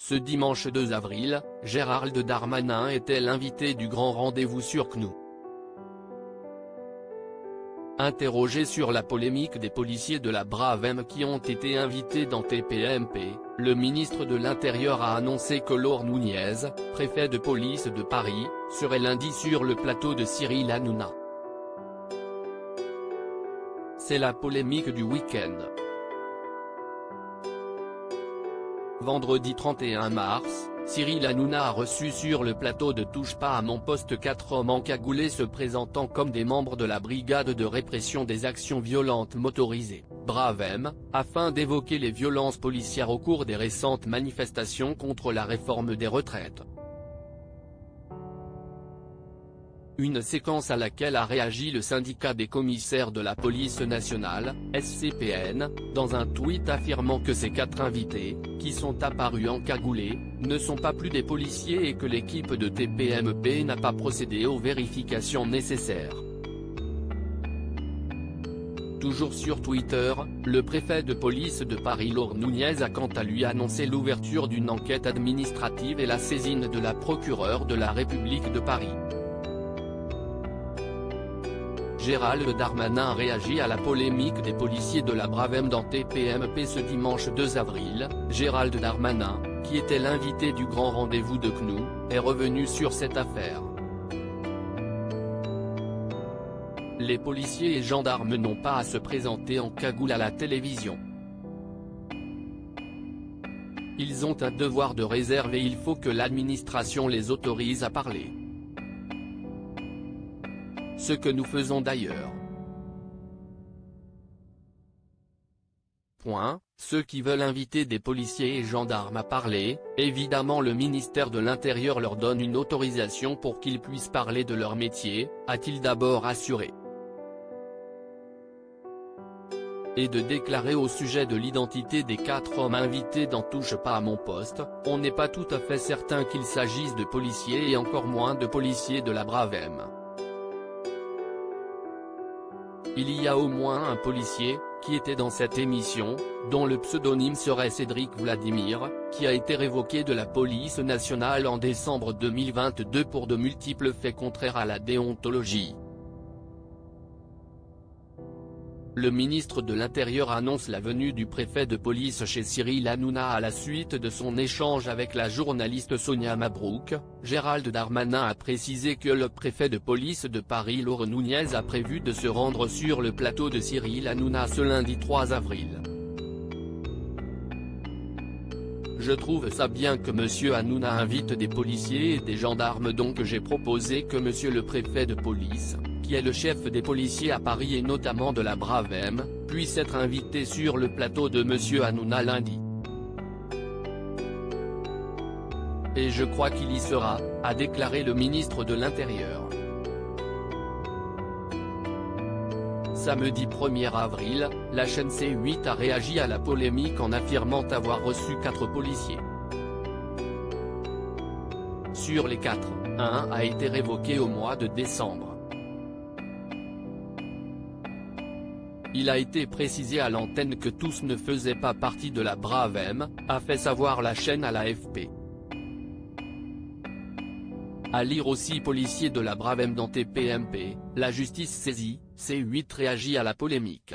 Ce dimanche 2 avril, Gérald Darmanin était l'invité du grand rendez-vous sur CNews. Interrogé sur la polémique des policiers de la Bravem qui ont été invités dans TPMP, le ministre de l'Intérieur a annoncé que Laure Nunez, préfet de police de Paris, serait lundi sur le plateau de Cyril Hanouna. C'est la polémique du week-end. Vendredi 31 mars, Cyril Hanouna a reçu sur le plateau de Touche pas à mon poste 4 hommes encagoulés se présentant comme des membres de la brigade de répression des actions violentes motorisées, Bravem, afin d'évoquer les violences policières au cours des récentes manifestations contre la réforme des retraites. Une séquence à laquelle a réagi le syndicat des commissaires de la police nationale, SCPN, dans un tweet affirmant que ces 4 invités, qui sont apparus encagoulés, ne sont pas plus des policiers et que l'équipe de TPMP n'a pas procédé aux vérifications nécessaires. Toujours sur Twitter, le préfet de police de Paris Laure Nunez a quant à lui annoncé l'ouverture d'une enquête administrative et la saisine de la procureure de la République de Paris. Gérald Darmanin réagit à la polémique des policiers de la Bravem dans TPMP ce dimanche 2 avril. Gérald Darmanin, qui était l'invité du grand rendez-vous de CNews, est revenu sur cette affaire. Les policiers et gendarmes n'ont pas à se présenter en cagoule à la télévision. Ils ont un devoir de réserve et il faut que l'administration les autorise à parler. Ce que nous faisons d'ailleurs. Ceux qui veulent inviter des policiers et gendarmes à parler, évidemment le ministère de l'Intérieur leur donne une autorisation pour qu'ils puissent parler de leur métier, a-t-il d'abord assuré. Et de déclarer au sujet de l'identité des 4 hommes invités dans Touche pas à mon poste, on n'est pas tout à fait certain qu'il s'agisse de policiers et encore moins de policiers de la Bravem. Il y a au moins un policier, qui était dans cette émission, dont le pseudonyme serait Cédric Vladimir, qui a été révoqué de la police nationale en décembre 2022 pour de multiples faits contraires à la déontologie. Le ministre de l'Intérieur annonce la venue du préfet de police chez Cyril Hanouna à la suite de son échange avec la journaliste Sonia Mabrouk. Gérald Darmanin a précisé que le préfet de police de Paris Laure Nunez a prévu de se rendre sur le plateau de Cyril Hanouna ce lundi 3 avril. Je trouve ça bien que monsieur Hanouna invite des policiers et des gendarmes, donc j'ai proposé que monsieur le préfet de police, qui est le chef des policiers à Paris et notamment de la Bravem, puisse être invité sur le plateau de monsieur Hanouna lundi. Et je crois qu'il y sera, a déclaré le ministre de l'Intérieur. Samedi 1er avril, la chaîne C8 a réagi à la polémique en affirmant avoir reçu 4 policiers. Sur les 4, un a été révoqué au mois de décembre. Il a été précisé à l'antenne que tous ne faisaient pas partie de la Bravem, a fait savoir la chaîne à l'AFP. À lire aussi policiers de la Bravem dans TPMP, la justice saisie, C8 réagit à la polémique.